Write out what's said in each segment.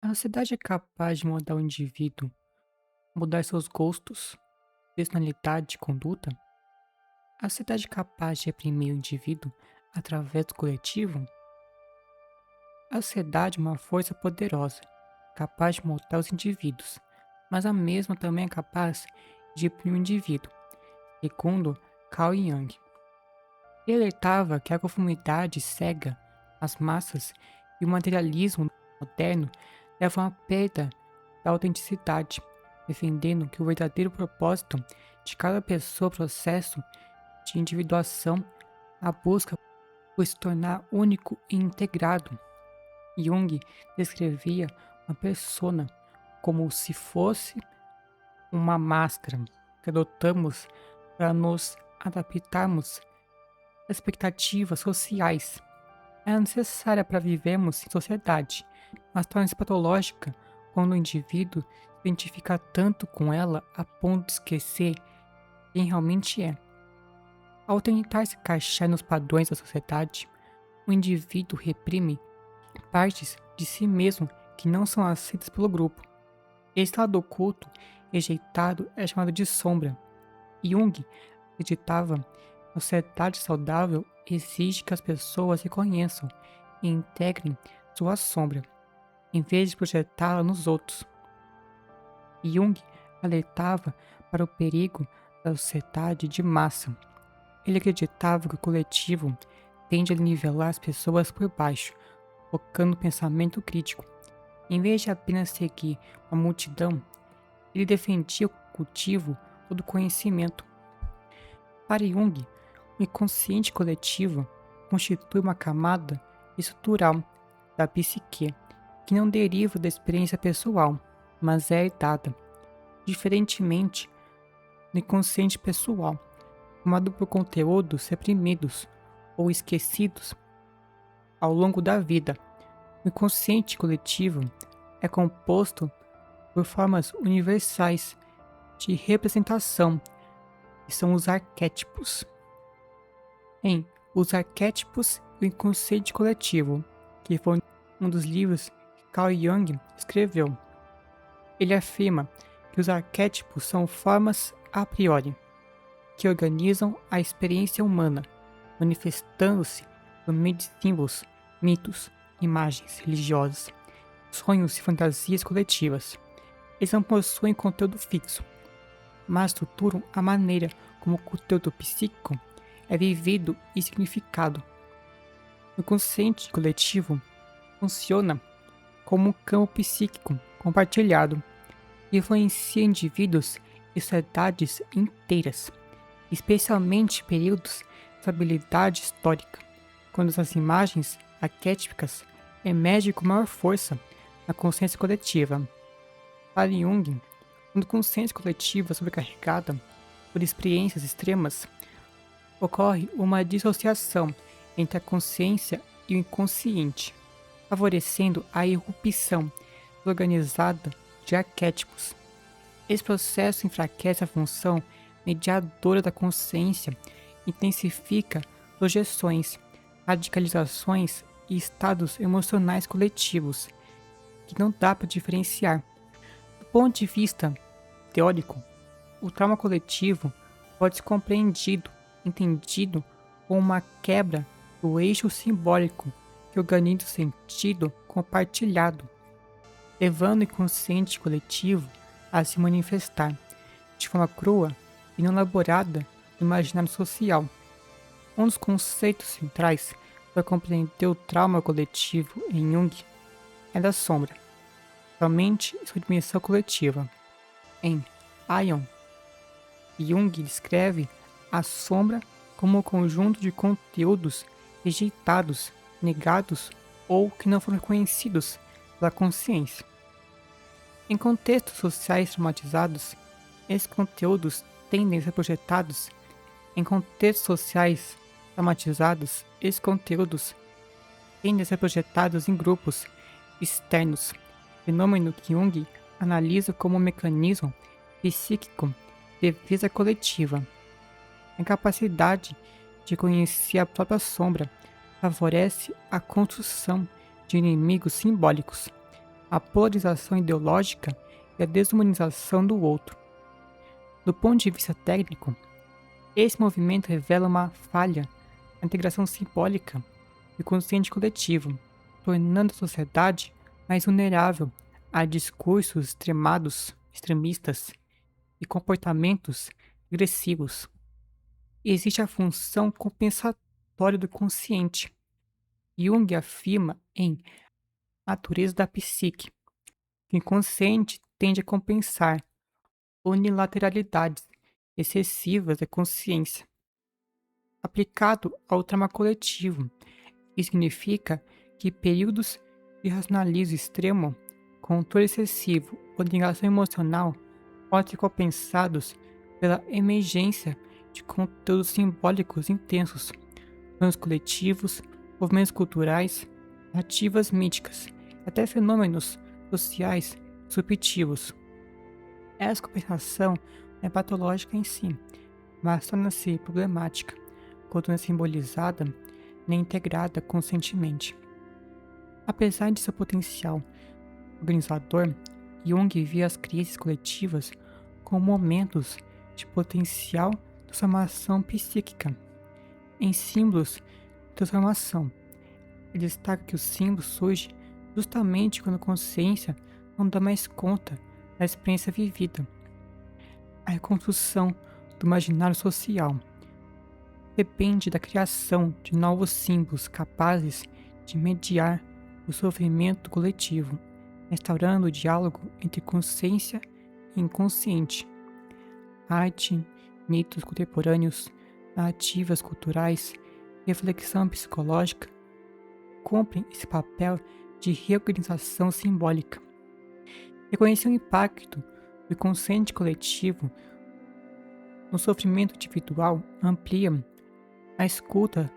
A ansiedade é capaz de mudar o indivíduo, mudar seus gostos, personalidade e conduta? A ansiedade é capaz de reprimir o indivíduo através do coletivo? A ansiedade é uma força poderosa, capaz de mudar os indivíduos, mas a mesma também é capaz de reprimir o indivíduo, segundo Carl Jung. Ele alertava que a conformidade cega as massas e o materialismo moderno levam à perda da autenticidade, defendendo que o verdadeiro propósito de cada pessoa é o processo de individuação, a busca por se tornar único e integrado. Jung descrevia uma persona como se fosse uma máscara que adotamos para nos adaptarmos às expectativas sociais. É necessária para vivermos em sociedade, mas torna-se patológica quando o indivíduo se identifica tanto com ela a ponto de esquecer quem realmente é. Ao tentar se encaixar nos padrões da sociedade, o indivíduo reprime partes de si mesmo que não são aceitas pelo grupo. Esse lado oculto, rejeitado, é chamado de sombra. Jung acreditava que a sociedade saudável exige que as pessoas reconheçam e integrem sua sombra, em vez de projetá-la nos outros. Jung alertava para o perigo da sociedade de massa. Ele acreditava que o coletivo tende a nivelar as pessoas por baixo, focando no pensamento crítico. Em vez de apenas seguir a multidão, ele defendia o cultivo do conhecimento. Para Jung, o inconsciente coletivo constitui uma camada estrutural da psique que não deriva da experiência pessoal, mas é herdada, diferentemente do inconsciente pessoal, formado por conteúdos reprimidos ou esquecidos ao longo da vida. O inconsciente coletivo é composto por formas universais de representação, que são os arquétipos. Em Os Arquétipos e o Inconsciente Coletivo, que foi um dos livros que Carl Jung escreveu, ele afirma que os arquétipos são formas a priori, que organizam a experiência humana, manifestando-se por meio de símbolos, mitos, imagens religiosas, sonhos e fantasias coletivas. Eles não possuem conteúdo fixo, mas estruturam a maneira como o conteúdo psíquico é vivido e significado. O consciente coletivo funciona como um campo psíquico compartilhado e influencia indivíduos e sociedades inteiras, especialmente em períodos de estabilidade histórica, quando as imagens arquétipicas emergem com maior força na consciência coletiva. Para Jung, quando a consciência coletiva é sobrecarregada por experiências extremas, ocorre uma dissociação entre a consciência e o inconsciente, favorecendo a irrupção organizada de arquétipos. Esse processo enfraquece a função mediadora da consciência e intensifica projeções, radicalizações e estados emocionais coletivos que não dá para diferenciar. Do ponto de vista teórico, o trauma coletivo pode ser compreendido, entendido como uma quebra do eixo simbólico que organiza o sentido compartilhado, levando o inconsciente coletivo a se manifestar de forma crua e não elaborada no imaginário social. Um dos conceitos centrais para compreender o trauma coletivo em Jung é da sombra, somente sua dimensão coletiva. Em Aion, Jung descreve a sombra como um conjunto de conteúdos rejeitados, negados ou que não foram reconhecidos pela consciência. Em contextos sociais traumatizados, esses conteúdos tendem a ser projetados. Em contextos sociais traumatizados, esses conteúdos tendem a ser projetados em grupos externos, fenômeno que Jung analisa como um mecanismo psíquico de defesa coletiva. A capacidade de conhecer a própria sombra favorece a construção de inimigos simbólicos, a polarização ideológica e a desumanização do outro. Do ponto de vista técnico, esse movimento revela uma falha na integração simbólica e consciente coletivo, tornando a sociedade mais vulnerável a discursos extremistas e comportamentos agressivos. Existe a função compensatória do consciente. Jung afirma em Natureza da Psique que o inconsciente tende a compensar unilateralidades excessivas da consciência. Aplicado ao trauma coletivo, isso significa que períodos de racionalismo extremo, controle excessivo ou ligação emocional podem ser compensados pela emergência de conteúdos simbólicos intensos, planos coletivos, movimentos culturais, narrativas míticas, até fenômenos sociais subjetivos. Essa compensação não é patológica em si, mas torna-se problemática quando não é simbolizada nem integrada conscientemente. Apesar de seu potencial organizador, Jung via as crises coletivas como momentos de potencial transformação psíquica, em símbolos de transformação. Ele destaca que o símbolo surge justamente quando a consciência não dá mais conta da experiência vivida. A reconstrução do imaginário social depende da criação de novos símbolos capazes de mediar o sofrimento coletivo, restaurando o diálogo entre consciência e inconsciente. Arte, mitos contemporâneos, narrativas culturais, reflexão psicológica cumprem esse papel de reorganização simbólica. Reconhecer o impacto do inconsciente coletivo no sofrimento individual amplia a escuta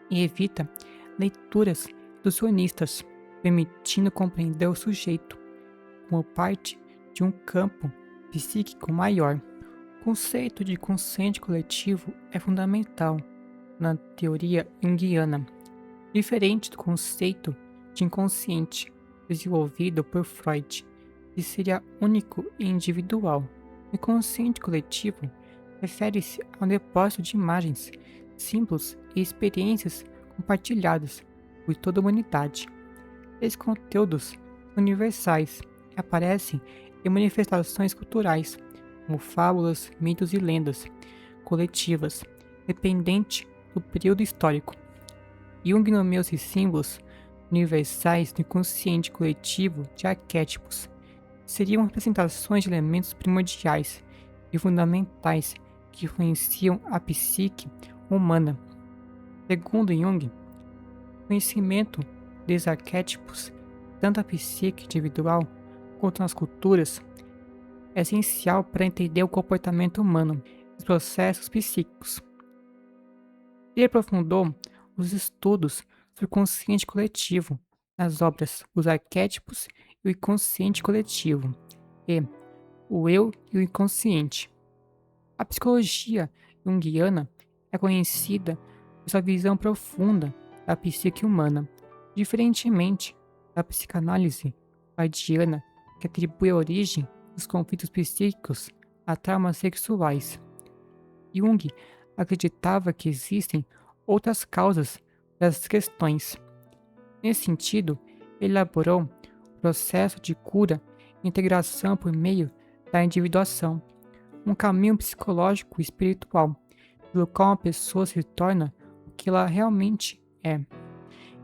e evita leituras ilusionistas, permitindo compreender o sujeito como parte de um campo psíquico maior. O conceito de consciente coletivo é fundamental na teoria junguiana, diferente do conceito de inconsciente desenvolvido por Freud, que seria único e individual. O inconsciente coletivo refere-se ao depósito de imagens, símbolos e experiências compartilhadas por toda a humanidade. Esses conteúdos são universais e aparecem em manifestações culturais, como fábulas, mitos e lendas coletivas, dependente do período histórico. Jung nomeou esses símbolos universais do inconsciente coletivo de arquétipos. Seriam representações de elementos primordiais e fundamentais que influenciam a psique humana. Segundo Jung, o conhecimento desses arquétipos, tanto a psique individual quanto nas culturas, é essencial para entender o comportamento humano e os processos psíquicos. Ele aprofundou os estudos sobre o consciente coletivo nas obras Os Arquétipos e o Inconsciente Coletivo e O Eu e o Inconsciente. A psicologia junguiana é conhecida por sua visão profunda da psique humana, diferentemente da psicanálise freudiana, que atribui a origem dos conflitos psíquicos a traumas sexuais. Jung acreditava que existem outras causas dessas questões. Nesse sentido, ele elaborou o processo de cura e integração por meio da individuação, um caminho psicológico e espiritual, pelo qual uma pessoa se torna o que ela realmente é,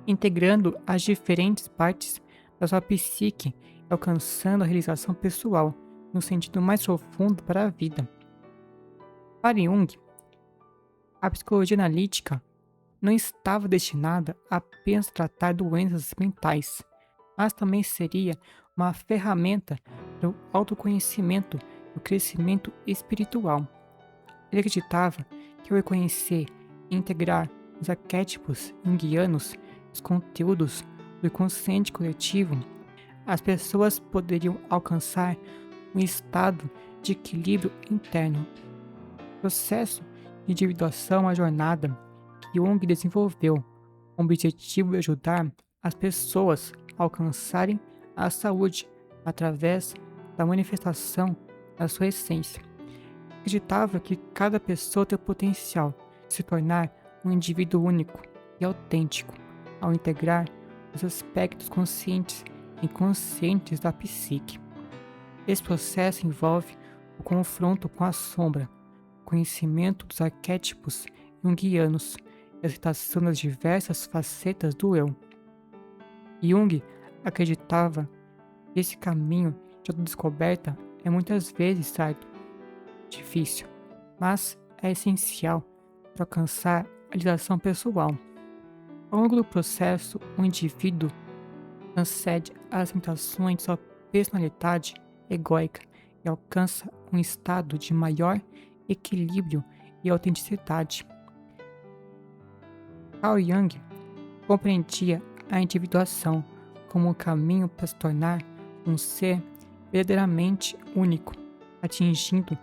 integrando as diferentes partes da sua psique e alcançando a realização pessoal no sentido mais profundo para a vida. Para Jung, a psicologia analítica não estava destinada a apenas tratar doenças mentais, mas também seria uma ferramenta para o autoconhecimento e o crescimento espiritual. Ele acreditava que ao reconhecer e integrar os arquétipos junguianos e os conteúdos do inconsciente coletivo, as pessoas poderiam alcançar um estado de equilíbrio interno. O processo de individuação é uma jornada que Jung desenvolveu com o objetivo de ajudar as pessoas a alcançarem à saúde através da manifestação da sua essência. Acreditava que cada pessoa tem o potencial de se tornar um indivíduo único e autêntico ao integrar os aspectos conscientes e inconscientes da psique. Esse processo envolve o confronto com a sombra, o conhecimento dos arquétipos junguianos e a aceitação das diversas facetas do eu. Jung acreditava que esse caminho de autodescoberta é muitas vezes árduo, difícil, mas é essencial para alcançar a realização pessoal. Ao longo do processo, o indivíduo transcende as limitações de sua personalidade egóica e alcança um estado de maior equilíbrio e autenticidade. Carl Jung compreendia a individuação como um caminho para se tornar um ser verdadeiramente único, atingindo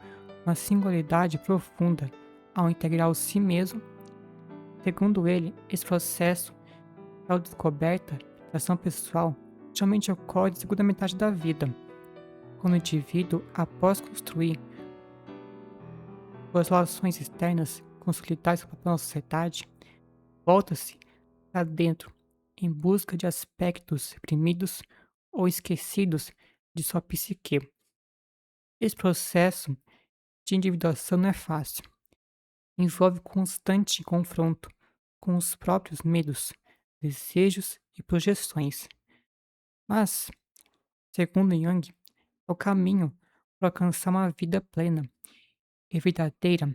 uma singularidade profunda ao integrar o si mesmo. Segundo ele, esse processo de autodescoberta e ação pessoal geralmente ocorre na segunda metade da vida, quando o indivíduo, após construir suas relações externas, consolidar seu papel na sociedade, volta-se para dentro em busca de aspectos reprimidos ou esquecidos de sua psique. Esse processo de individuação não é fácil. Envolve constante confronto com os próprios medos, desejos e projeções. Mas, segundo Jung, é o caminho para alcançar uma vida plena e verdadeira,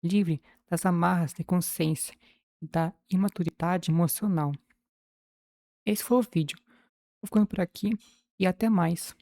livre das amarras da consciência e da imaturidade emocional. Esse foi o vídeo. Vou ficando por aqui e até mais.